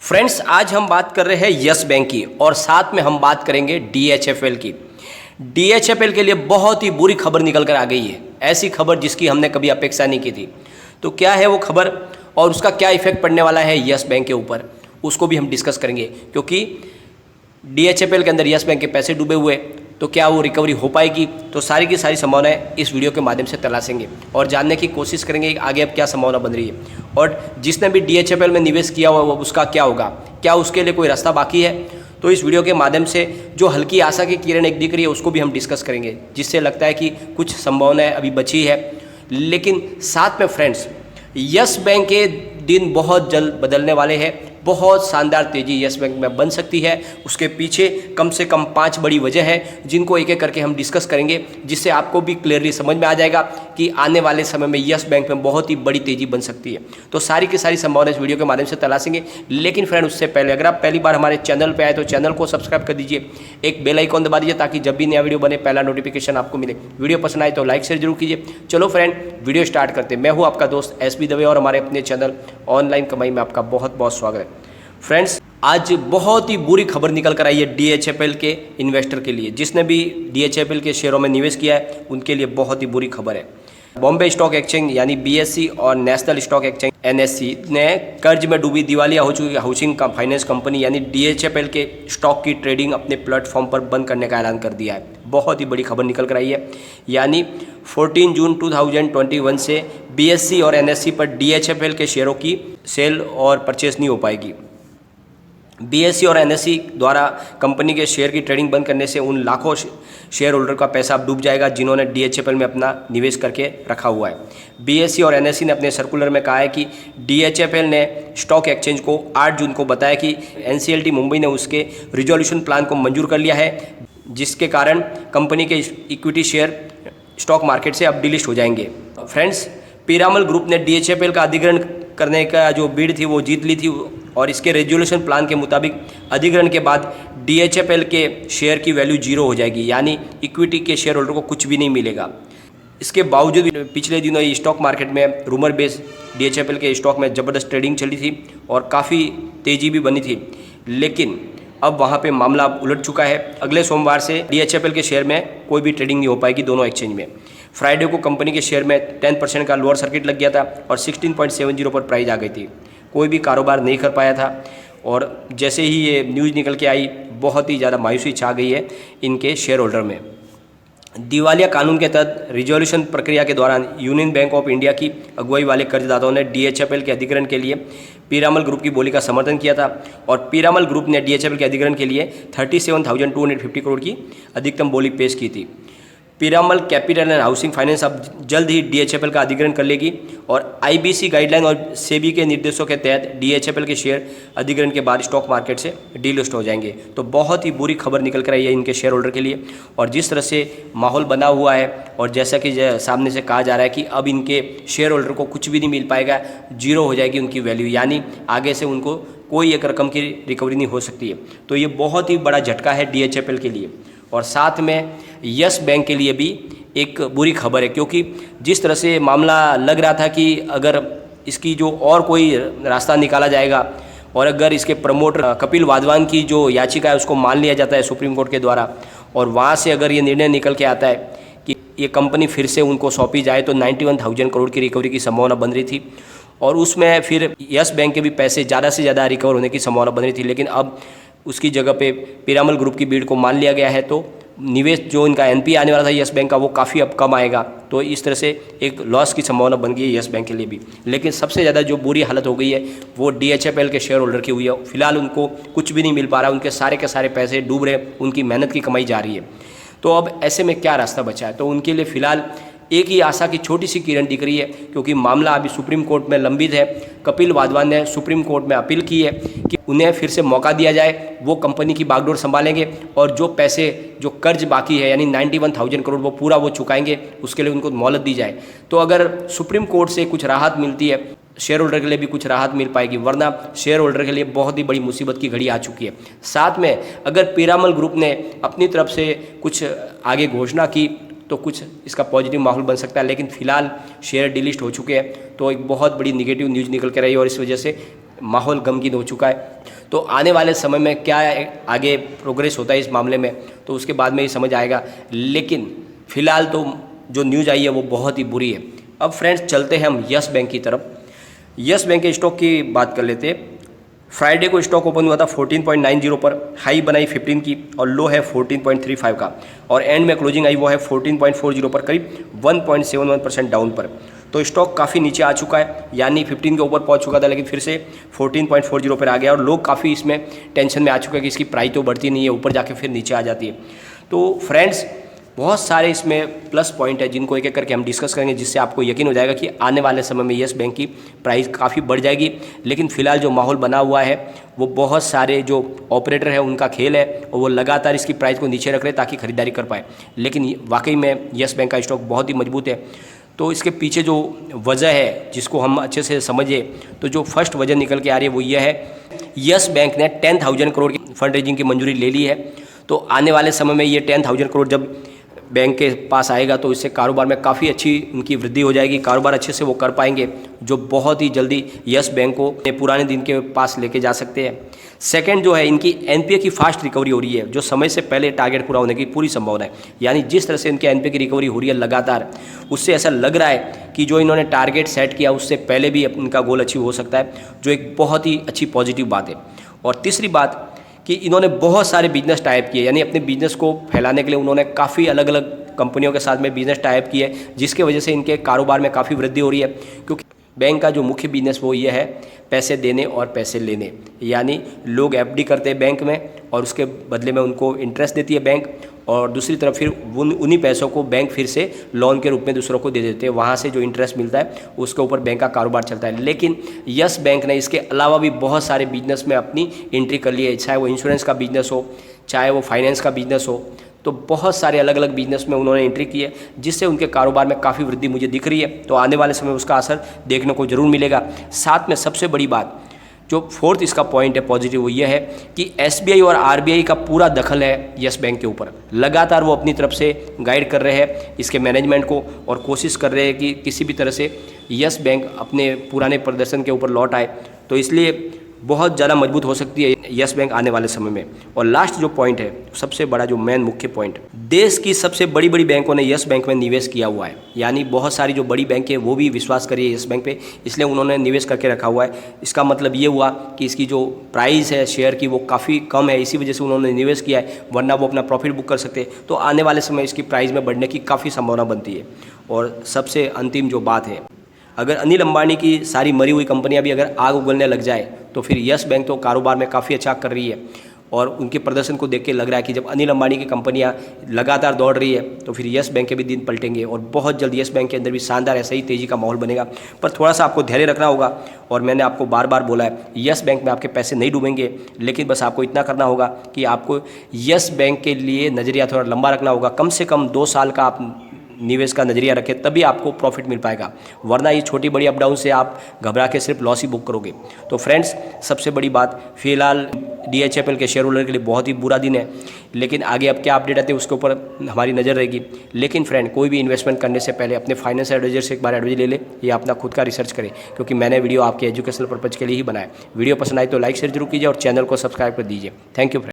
Friends, आज हम बात कर रहे हैं यस बैंक की और साथ में हम बात करेंगे DHFL की। DHFL के लिए बहुत ही बुरी खबर निकल कर आ गई है, ऐसी खबर जिसकी हमने कभी अपेक्षा नहीं की थी। तो क्या है वो खबर और उसका क्या इफेक्ट पड़ने वाला है यस बैंक के ऊपर, उसको भी हम डिस्कस करेंगे। क्योंकि DHFL के अंदर यस बैंक के पैसे डूबे हुए, तो क्या वो रिकवरी हो पाएगी, तो सारी की सारी संभावनाएं इस वीडियो के माध्यम से तलाशेंगे और जानने की कोशिश करेंगे कि आगे अब क्या संभावना बन रही है और जिसने भी DHFL में निवेश किया हुआ उसका क्या होगा, क्या उसके लिए कोई रास्ता बाकी है। तो इस वीडियो के माध्यम से जो हल्की आशा की किरण एक दिख रही है उसको भी हम डिस्कस करेंगे, जिससे लगता है कि कुछ संभावनाएं अभी बची है। लेकिन साथ में फ्रेंड्स, यस बैंक के दिन बहुत जल्द बदलने वाले हैं। बहुत शानदार तेजी यस बैंक में बन सकती है। उसके पीछे कम से कम 5 बड़ी वजह है, जिनको एक एक करके हम डिस्कस करेंगे, जिससे आपको भी क्लियरली समझ में आ जाएगा कि आने वाले समय में यस बैंक में बहुत ही बड़ी तेजी बन सकती है। तो सारी की सारी संभावना इस वीडियो के माध्यम से तलाशेंगे। लेकिन फ्रेंड, उससे पहले अगर आप पहली बार हमारे चैनल पर आए तो चैनल को सब्सक्राइब कर दीजिए, एक बेल आइकॉन दबा दीजिए ताकि जब भी नया वीडियो बने पहला नोटिफिकेशन आपको मिले। वीडियो पसंद आए तो लाइक शेयर जरूर कीजिए। चलो फ्रेंड, वीडियो स्टार्ट करते हैं। मैं हूँ आपका दोस्त SB दवे और हमारे अपने चैनल ऑनलाइन कमाई में आपका बहुत बहुत स्वागत है। फ्रेंड्स, आज बहुत ही बुरी खबर निकल कर आई है DHFL के इन्वेस्टर के लिए। जिसने भी DHFL के शेयरों में निवेश किया है उनके लिए बहुत ही बुरी खबर है। बॉम्बे स्टॉक एक्सचेंज यानी BSE और नेशनल स्टॉक एक्सचेंज NSE ने कर्ज में डूबी दिवालिया हो चुकी हाउसिंग का फाइनेंस कंपनी यानी DHFL के स्टॉक की ट्रेडिंग अपने प्लेटफॉर्म पर बंद करने का ऐलान कर दिया है। बहुत ही बड़ी खबर निकल कर आई है। यानी 14 जून 2021 से BSE और NSE पर DHFL के शेयरों की सेल और परचेस नहीं हो पाएगी। BSE और NSE द्वारा कंपनी के शेयर की ट्रेडिंग बंद करने से उन लाखों शेयर होल्डर का पैसा अब डूब जाएगा जिन्होंने DHFL में अपना निवेश करके रखा हुआ है। BSE और NSE ने अपने सर्कुलर में कहा है कि DHFL ने स्टॉक एक्सचेंज को 8 जून को बताया कि NCLT मुंबई ने उसके रिजोल्यूशन प्लान को मंजूर कर लिया है, जिसके कारण कंपनी के इक्विटी शेयर स्टॉक मार्केट से अब डिलिस्ट हो जाएंगे। फ्रेंड्स, पीरामल ग्रुप ने DHFL का अधिग्रहण करने का जो बिड थी वो जीत ली थी और इसके रेजोल्यूशन प्लान के मुताबिक अधिग्रहण के बाद DHFL के शेयर की वैल्यू 0 हो जाएगी, यानी इक्विटी के शेयर होल्डर को कुछ भी नहीं मिलेगा। इसके बावजूद पिछले दिनों ये स्टॉक मार्केट में रूमर बेस DHFL के स्टॉक में ज़बरदस्त ट्रेडिंग चली थी और काफ़ी तेज़ी भी बनी थी। लेकिन अब वहाँ पे मामला उलट चुका है। अगले सोमवार से DHFL के शेयर में कोई भी ट्रेडिंग नहीं हो पाएगी दोनों एक्सचेंज में। फ्राइडे को कंपनी के शेयर में 10% का लोअर सर्किट लग गया था और 16.70 पर प्राइस आ गई थी। कोई भी कारोबार नहीं कर पाया था और जैसे ही ये न्यूज़ निकल के आई बहुत ही ज़्यादा मायूसी छा गई है इनके शेयर होल्डर में। दिवालिया कानून के तहत रिजोल्यूशन प्रक्रिया के दौरान यूनियन बैंक ऑफ इंडिया की अगुवाई वाले कर्जदाताओं ने DHFL के अधिग्रहण के लिए पीरामल ग्रुप की बोली का समर्थन किया था और पीरामल ग्रुप ने DHFL के अधिग्रहण के लिए 37,250 करोड़ की अधिकतम बोली पेश की थी। Piramal capital and housing finance अब जल्द ही DHFL का अधिग्रहण कर लेगी और IBC गाइडलाइन और सेबी के निर्देशों के तहत DHFL के शेयर अधिग्रहण के बाद स्टॉक मार्केट से डीलिस्ट हो जाएंगे। तो बहुत ही बुरी खबर निकल कर आई है इनके शेयर होल्डर के लिए और जिस तरह से माहौल बना हुआ है और जैसा कि सामने से कहा जा रहा है कि अब इनके शेयर होल्डर को कुछ भी नहीं मिल पाएगा, 0 हो जाएगी उनकी वैल्यू, यानी आगे से उनको कोई एक रकम की रिकवरी नहीं हो सकती है। तो ये बहुत ही बड़ा झटका है DHFL के लिए और साथ में यस बैंक के लिए भी एक बुरी खबर है, क्योंकि जिस तरह से मामला लग रहा था कि अगर इसकी जो और कोई रास्ता निकाला जाएगा और अगर इसके प्रमोटर कपिल वाधवान की जो याचिका है उसको मान लिया जाता है सुप्रीम कोर्ट के द्वारा और वहाँ से अगर ये निर्णय निकल के आता है कि ये कंपनी फिर से उनको सौंपी जाए तो 91,000 करोड़ की रिकवरी की संभावना बन रही थी और उसमें फिर यस बैंक के भी पैसे ज़्यादा से ज़्यादा रिकवर होने की संभावना बन रही थी। लेकिन अब उसकी जगह पे पीरामल ग्रुप की बीड को मान लिया गया है, तो निवेश जो इनका NPA आने वाला था यस बैंक का वो काफ़ी अब कम आएगा। तो इस तरह से एक लॉस की संभावना बन गई है यस बैंक के लिए भी। लेकिन सबसे ज़्यादा जो बुरी हालत हो गई है वो DHFL के शेयर होल्डर की हुई है। फिलहाल उनको कुछ भी नहीं मिल पा रहा, उनके सारे के सारे पैसे डूब रहे, उनकी मेहनत की कमाई जा रही है। तो अब ऐसे में क्या रास्ता बचा है, तो उनके लिए फ़िलहाल एक ही आशा की छोटी सी किरण दिख रही है, क्योंकि मामला अभी सुप्रीम कोर्ट में लंबित है। कपिल वाधवान ने सुप्रीम कोर्ट में अपील की है कि उन्हें फिर से मौका दिया जाए, वो कंपनी की बागडोर संभालेंगे और जो पैसे जो कर्ज बाकी है यानी 91,000 करोड़ वो पूरा वो चुकाएंगे, उसके लिए उनको मोहलत दी जाए। तो अगर सुप्रीम कोर्ट से कुछ राहत मिलती है शेयर होल्डर के लिए भी कुछ राहत मिल पाएगी, वरना शेयर होल्डर के लिए बहुत ही बड़ी मुसीबत की घड़ी आ चुकी है। साथ में अगर पीरामल ग्रुप ने अपनी तरफ से कुछ आगे घोषणा की तो कुछ इसका पॉजिटिव माहौल बन सकता है, लेकिन फिलहाल शेयर डिलिस्ट हो चुके हैं, तो एक बहुत बड़ी निगेटिव न्यूज़ निकल कर रही है और इस वजह से माहौल गमगीन हो चुका है। तो आने वाले समय में क्या आगे प्रोग्रेस होता है इस मामले में, तो उसके बाद में ही समझ आएगा। लेकिन फ़िलहाल तो जो न्यूज़ आई है वो बहुत ही बुरी है। अब फ्रेंड्स चलते हैं हम यस बैंक की तरफ। यस बैंक के स्टॉक की बात कर लेते हैं। फ्राइडे को स्टॉक ओपन हुआ था 14.90 पर, हाई बनाई 15 की और लो है 14.35 का, और एंड में क्लोजिंग आई वो है 14.40 पर, करीब 1.71% डाउन पर। तो स्टॉक काफ़ी नीचे आ चुका है, यानी 15 के ऊपर पहुंच चुका था लेकिन फिर से 14.40 पर आ गया, और लोग काफ़ी इसमें टेंशन में आ चुके हैं कि इसकी प्राइस तो बढ़ती नहीं है, ऊपर जाके फिर नीचे आ जाती है। तो फ्रेंड्स बहुत सारे इसमें प्लस पॉइंट है जिनको एक एक करके हम डिस्कस करेंगे, जिससे आपको यकीन हो जाएगा कि आने वाले समय में यस बैंक की प्राइस काफ़ी बढ़ जाएगी। लेकिन फ़िलहाल जो माहौल बना हुआ है वो बहुत सारे जो ऑपरेटर है उनका खेल है, और वो लगातार इसकी प्राइस को नीचे रख रहे हैं ताकि खरीदारी कर पाए। लेकिन वाकई में यस बैंक का स्टॉक बहुत ही मजबूत है। तो इसके पीछे जो वजह है जिसको हम अच्छे से समझे, तो जो फर्स्ट वजह निकल के आ रही है वो यह है, यस बैंक ने 10,000 करोड़ की फंड रेजिंग की मंजूरी ले ली है। तो आने वाले समय में ये 10,000 करोड़ जब बैंक के पास आएगा तो इससे कारोबार में काफ़ी अच्छी उनकी वृद्धि हो जाएगी, कारोबार अच्छे से वो कर पाएंगे, जो बहुत ही जल्दी यस बैंक को पुराने दिन के पास लेके जा सकते हैं। सेकंड जो है, इनकी एनपीए की फास्ट रिकवरी हो रही है, जो समय से पहले टारगेट पूरा होने की पूरी संभावना है। यानी जिस तरह से इनके एनपीए की रिकवरी हो रही है लगातार, उससे ऐसा लग रहा है कि जो इन्होंने टारगेट सेट किया उससे पहले भी इनका गोल अचीव हो सकता है, जो एक बहुत ही अच्छी पॉजिटिव बात है। और तीसरी बात कि इन्होंने बहुत सारे बिजनेस टाइप किए, यानी अपने बिजनेस को फैलाने के लिए उन्होंने काफ़ी अलग अलग कंपनियों के साथ में बिजनेस टाइप किए, जिसके वजह से इनके कारोबार में काफ़ी वृद्धि हो रही है। क्योंकि बैंक का जो मुख्य बिजनेस वो ये है पैसे देने और पैसे लेने, यानी लोग एफडी करते हैं बैंक में और उसके बदले में उनको इंटरेस्ट देती है बैंक, और दूसरी तरफ फिर उन्हीं पैसों को बैंक फिर से लोन के रूप में दूसरों को दे देते हैं, वहाँ से जो इंटरेस्ट मिलता है उसके ऊपर बैंक का कारोबार चलता है। लेकिन यस बैंक ने इसके अलावा भी बहुत सारे बिजनेस में अपनी एंट्री कर ली है, चाहे वो इंश्योरेंस का बिजनेस हो, चाहे वो फाइनेंस का बिजनेस हो। तो बहुत सारे अलग अलग बिजनेस में उन्होंने एंट्री की है, जिससे उनके कारोबार में काफ़ी वृद्धि मुझे दिख रही है। तो आने वाले समय में उसका असर देखने को जरूर मिलेगा। साथ में सबसे बड़ी बात, जो फोर्थ इसका पॉइंट है पॉजिटिव, वो ये है कि एसबीआई और आरबीआई का पूरा दखल है यस बैंक के ऊपर। लगातार वो अपनी तरफ से गाइड कर रहे हैं इसके मैनेजमेंट को, और कोशिश कर रहे हैं कि किसी भी तरह से यस बैंक अपने पुराने प्रदर्शन के ऊपर लौट आए। तो इसलिए बहुत ज़्यादा मजबूत हो सकती है यस बैंक आने वाले समय में। और लास्ट जो पॉइंट है, सबसे बड़ा जो मेन मुख्य पॉइंट, देश की सबसे बड़ी बड़ी बैंकों ने यस बैंक में निवेश किया हुआ है, यानी बहुत सारी जो बड़ी बैंक है वो भी विश्वास करिए यस बैंक पे, इसलिए उन्होंने निवेश करके रखा हुआ है। इसका मतलब ये हुआ कि इसकी जो प्राइस है शेयर की वो काफ़ी कम है, इसी वजह से उन्होंने निवेश किया है, वरना वो अपना प्रॉफिट बुक कर सकते हैं। तो आने वाले समय इसकी प्राइस में बढ़ने की काफ़ी संभावना बनती है। और सबसे अंतिम जो बात है, अगर अनिल अंबानी की सारी मरी हुई कंपनियां भी अगर आग उगलने लग जाए, तो फिर यस बैंक तो कारोबार में काफ़ी अच्छा कर रही है, और उनके प्रदर्शन को देख के लग रहा है कि जब अनिल अंबानी की कंपनियां लगातार दौड़ रही है तो फिर यस बैंक के भी दिन पलटेंगे, और बहुत जल्द यस बैंक के अंदर भी शानदार ऐसा ही तेज़ी का माहौल बनेगा। पर थोड़ा सा आपको धैर्य रखना होगा, और मैंने आपको बार बार बोला है यस बैंक में आपके पैसे नहीं डूबेंगे, लेकिन बस आपको इतना करना होगा कि आपको यस बैंक के लिए नज़रिया थोड़ा लंबा रखना होगा। कम से कम 2 साल का आप निवेश का नजरिया रखें, तभी आपको प्रॉफिट मिल पाएगा, वरना ये छोटी बड़ी अप डाउन से आप घबरा के सिर्फ लॉस ही बुक करोगे। तो फ्रेंड्स सबसे बड़ी बात, फिलहाल DHFL के शेयर होल्डर के लिए बहुत ही बुरा दिन है, लेकिन आगे अब क्या अपडेट आते हैं उसके ऊपर हमारी नज़र रहेगी। लेकिन फ्रेंड, कोई भी इन्वेस्टमेंट करने से पहले अपने फाइनेंस एडवाइजर से एक बार एडवाइस ले ले, या अपना खुद का रिसर्च करें, क्योंकि मैंने वीडियो आपके एजुकेशनल पर्पज़ के लिए ही बनाया। वीडियो पसंद आए तो लाइक शेयर जरूर कीजिए और चैनल को सब्सक्राइब कर दीजिए। Thank you friend.